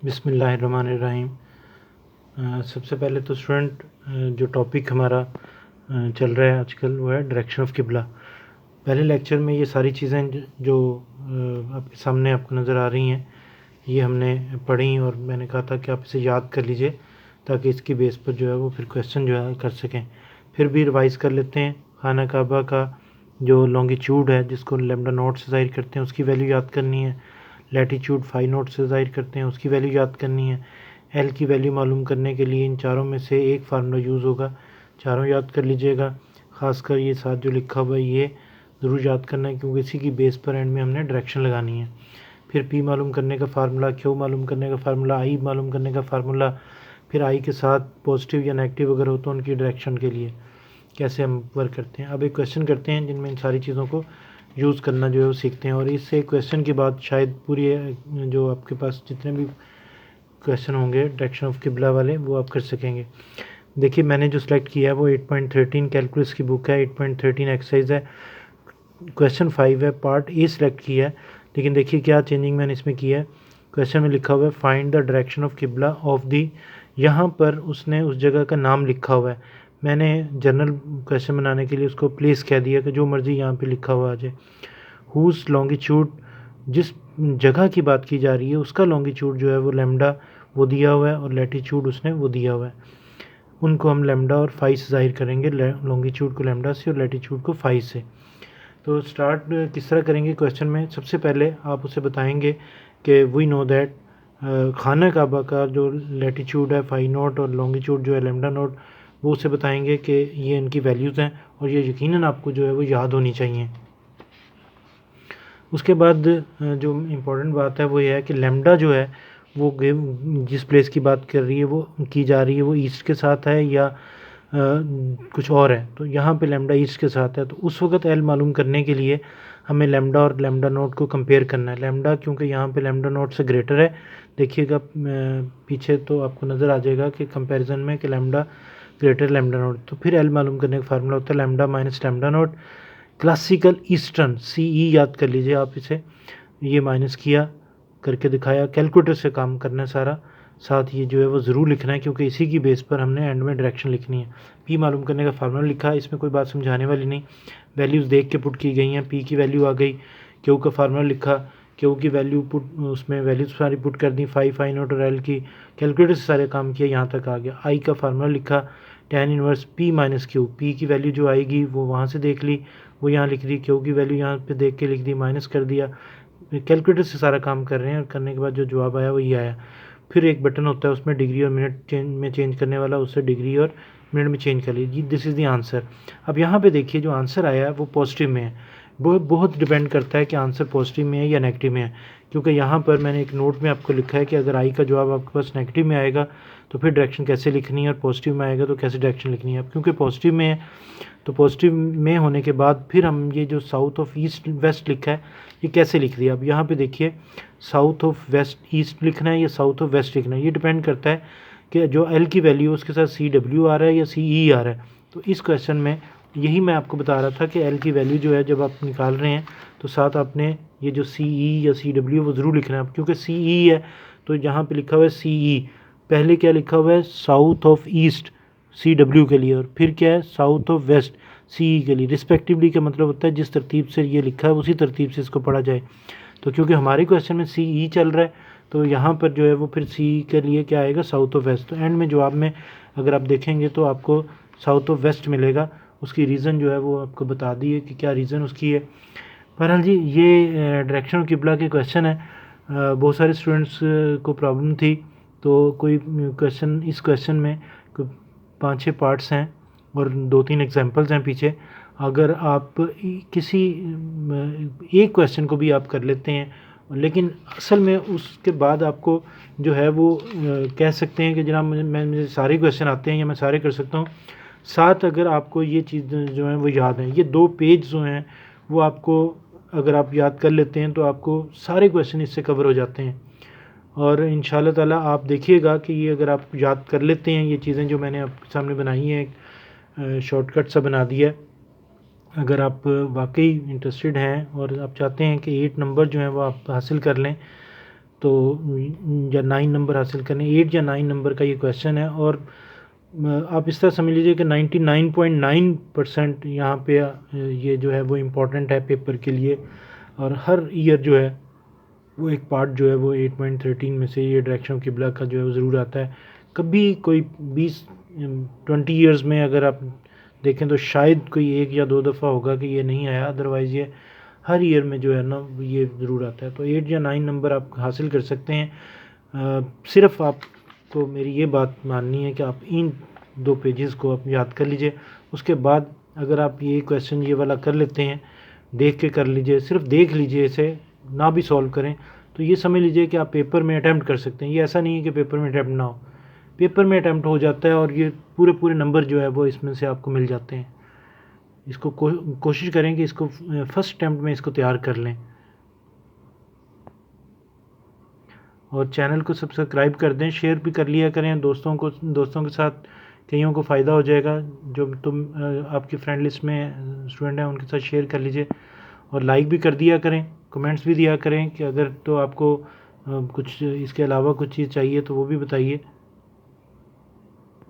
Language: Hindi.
बिस्मिल्लाहिर्रहमानिर्रहीम। सबसे पहले तो स्टूडेंट जो टॉपिक हमारा चल रहा है आजकल वो है डायरेक्शन ऑफ किबला। पहले लेक्चर में ये सारी चीज़ें जो आपके सामने आपको नज़र आ रही हैं ये हमने पढ़ी और मैंने कहा था कि आप इसे याद कर लीजिए ताकि इसकी बेस पर जो है वो फिर क्वेश्चन जो है कर सकें। फिर भी रिवाइज़ कर लेते हैं। खाना काबा का जो लॉन्गिट्यूड है जिसको लैम्डा नॉट से ज़ाहिर करते हैं उसकी वैल्यू याद करनी है। लैटीट्यूड फाई नॉट से ज़ाहिर करते हैं उसकी वैल्यू याद करनी है। एल की वैल्यू मालूम करने के लिए इन चारों में से एक फार्मूला यूज़ होगा, चारों याद कर लीजिएगा। ख़ासकर ये साथ जो लिखा हुआ है ये ज़रूर याद करना है क्योंकि इसी की बेस पर एंड में हमने डायरेक्शन लगानी है। फिर पी मालूम करने का फार्मूला, क्यू मालूम करने का फार्मूला, आई मालूम करने का फार्मूला, फिर आई के साथ पॉजिटिव या नेगेटिव अगर हो तो उनकी डायरेक्शन के लिए कैसे हम वर्क करते हैं। अब एक क्वेश्चन करते हैं जिनमें इन सारी चीज़ों को यूज़ करना जो है वो सीखते हैं और इससे क्वेश्चन के बाद शायद पूरी जो आपके पास जितने भी क्वेश्चन होंगे डायरेक्शन ऑफ किबला वाले वो आप कर सकेंगे। देखिए मैंने जो सिलेक्ट किया है वो 8.13 कैलकुलस की बुक है, 8.13 एक्सरसाइज है, क्वेश्चन 5 है, पार्ट ए सिलेक्ट किया है। लेकिन देखिए क्या चेंजिंग मैंने इसमें किया है। क्वेश्चन में लिखा हुआ है फाइंड द डायरेक्शन ऑफ किबला ऑफ दी, यहाँ पर उसने उस जगह का नाम लिखा हुआ है। मैंने जनरल क्वेश्चन बनाने के लिए उसको प्लेस कह दिया कि जो मर्ज़ी यहाँ पे लिखा हुआ आ जाए। हुज लॉन्गिट्यूड, जिस जगह की बात की जा रही है उसका लॉन्गिट्यूड जो है वो लैम्डा वो दिया हुआ है और लैटीट्यूड उसने वो दिया हुआ है। उनको हम लैम्डा और फाई से ज़ाहिर करेंगे, लॉन्गिट्यूड को लैम्डा से और लैटीट्यूड को फाई से। तो स्टार्ट किस तरह करेंगे क्वेश्चन में, सबसे पहले आप उसे बताएंगे कि वी नो दैट खाना काबा का जो लैटीट्यूड है फाई नॉट और लॉन्गिट्यूड जो है लैम्डा नॉट, वो उसे बताएंगे कि ये इनकी वैल्यूज़ हैं और ये यकीनन आपको जो है वो याद होनी चाहिए। उसके बाद जो इम्पोर्टेंट बात है वो ये है कि लैम्डा जो है वो जिस प्लेस की बात कर रही है वो की जा रही है वो ईस्ट के साथ है या कुछ और है। तो यहाँ पे लैम्डा ईस्ट के साथ है तो उस वक्त एल मालूम करने के लिए हमें लैम्डा और लैम्डा नोट को कंपेयर करना है। लैम्डा क्योंकि यहाँ पे लैम्डा नोट से ग्रेटर है, देखिएगा पीछे तो आपको नज़र आ जाएगा कि कंपैरिजन में कि लैम्डा ग्रेटर लैम्डा नोट। तो फिर एल मालूम करने का फार्मूला होता है lambda minus lambda note. Classical eastern CE याद कर लीजिए आप इसे, ये माइनस किया करके दिखाया। कैलकुलेटर से काम करना है सारा, साथ ये जो है वो ज़रूर लिखना है क्योंकि इसी की बेस पर हमने एंड में डायरेक्शन लिखनी है। पी मालूम करने का फार्मूला लिखा है, इसमें कोई बात समझाने वाली नहीं, वैल्यूज़ देख के पुट की गई हैं। पी की वैल्यू आ गई, क्यू का फार्मूला लिखा, क्यू की वैल्यू पुट उसमें वैल्यूज़ सारी पुट कर दी, फाई नोट और एल की, कैलकुलेटर से सारे काम किया, यहाँ तक आ गया। आई का फार्मूला लिखा tan inverse P minus Q, P की वैल्यू जो आएगी वो वहाँ से देख ली, वो यहाँ लिख दी, क्यू की वैल्यू यहाँ पे देख के लिख दी, माइनस कर दिया। कैलकुलेटर से सारा काम कर रहे हैं और करने के बाद जो जवाब आया वो ये आया। फिर एक बटन होता है उसमें डिग्री और मिनट में चेंज करने वाला, उससे डिग्री और मिनट में चेंज कर लीजिए। This is the answer. अब यहाँ पे देखिए जो आंसर आया है वो पॉजिटिव में है। वो बहुत डिपेंड करता है कि आंसर पॉजिटिव में है या नेगेटिव में है, क्योंकि यहाँ पर मैंने एक नोट में आपको लिखा है कि अगर आई का जवाब आपके पास नेगेटिव में आएगा तो फिर डायरेक्शन कैसे लिखनी है और पॉजिटिव में आएगा तो कैसे डायरेक्शन लिखनी है। अब क्योंकि पॉजिटिव में है तो पॉजिटिव में होने के बाद फिर हम ये जो साउथ ऑफ ईस्ट वेस्ट लिखा है ये कैसे लिख दिया। अब यहाँ पे देखिए साउथ ऑफ वेस्ट ईस्ट लिखना है या साउथ ऑफ वेस्ट लिखना है, ये डिपेंड करता है कि जो एल की वैल्यू है उसके साथ CW आ रहा है या CE आ रहा है। तो इस क्वेश्चन में यही मैं आपको बता रहा था कि एल की वैल्यू जो है जब आप निकाल रहे हैं तो साथ आपने ये जो CE या CW वो ज़रूर लिखना है। क्योंकि CE है तो यहाँ पे लिखा हुआ है CE, पहले क्या लिखा हुआ है साउथ ऑफ ईस्ट CW के लिए और फिर क्या है साउथ ऑफ वेस्ट CE के लिए रिस्पेक्टिवली, का मतलब होता है जिस तरतीब से ये लिखा है उसी तरतीब से इसको पढ़ा जाए। तो क्योंकि हमारे क्वेश्चन में CE चल रहा है तो यहाँ पर जो है वो फिर CE के लिए क्या आएगा साउथ ऑफ वेस्ट। तो एंड में जवाब में अगर आप देखेंगे तो आपको साउथ ऑफ वेस्ट मिलेगा। उसकी रीज़न जो है वो आपको बता दी है कि क्या रीज़न उसकी है। बहरहाल जी ये डायरेक्शन ऑफ किबला के क्वेश्चन है, बहुत सारे स्टूडेंट्स को प्रॉब्लम थी तो कोई क्वेश्चन इस क्वेश्चन में 5-6 पार्ट्स हैं और 2-3 एग्जांपल्स हैं पीछे। अगर आप किसी एक क्वेश्चन को भी आप कर लेते हैं लेकिन असल में उसके बाद आपको जो है वो कह सकते हैं कि जनाब मुझे सारे क्वेश्चन आते हैं या मैं सारे कर सकता हूँ, साथ अगर आपको ये चीज़ें जो हैं वो याद हैं, ये 2 पेज जो हैं वो आपको अगर आप याद कर लेते हैं तो आपको सारे क्वेश्चन इससे कवर हो जाते हैं। और इंशाल्लाह ताला आप देखिएगा कि ये अगर आप याद कर लेते हैं ये चीज़ें जो मैंने आपके सामने बनाई हैं, शॉर्टकट सा बना दिया है। अगर आप वाकई इंटरेस्टेड हैं और आप चाहते हैं कि 8 नंबर जो हैं वो आप हासिल कर लें तो या 9 नंबर हासिल करने, 8 या 9 नंबर का ये क्वेश्चन है। और आप इस तरह समझ लीजिए कि 99.9% यहाँ पे ये जो है वो इम्पोर्टेंट है पेपर के लिए। और हर ईयर जो है वो एक पार्ट जो है वो 8.13 में से ये डायरेक्शन ऑफ किबला का जो है वो ज़रूर आता है। कभी कोई 20 ईयर्स में अगर आप देखें तो शायद कोई 1 या 2 दफ़ा होगा कि ये नहीं आया, अदरवाइज़ ये हर ईयर में जो है ना ये ज़रूर आता है। तो 8 या 9 नंबर आप हासिल कर सकते हैं। सिर्फ आपको मेरी ये बात माननी है कि आप इन 2 पेजेस को आप याद कर लीजिए। उसके बाद अगर आप ये क्वेश्चन ये वाला कर लेते हैं, देख के कर लीजिए, सिर्फ देख लीजिए, इसे ना भी सॉल्व करें, तो ये समझ लीजिए कि आप पेपर में अटैम्प्ट कर सकते हैं। ये ऐसा नहीं है कि पेपर में अटैम्प्ट ना हो, पेपर में अटैम्प्ट हो जाता है और ये पूरे नंबर जो है वो इसमें से आपको मिल जाते हैं। इसको कोशिश करें कि इसको फर्स्ट अटैम्प्ट में इसको तैयार कर लें। और चैनल को सब्सक्राइब कर दें, शेयर भी कर लिया करें दोस्तों के साथ, कईयों को फ़ायदा हो जाएगा। जो आपकी फ्रेंड लिस्ट में स्टूडेंट हैं उनके साथ शेयर कर लीजिए। और लाइक भी कर दिया करें, कमेंट्स भी दिया करें कि अगर तो आपको कुछ इसके अलावा कुछ चीज़ चाहिए तो वो भी बताइए।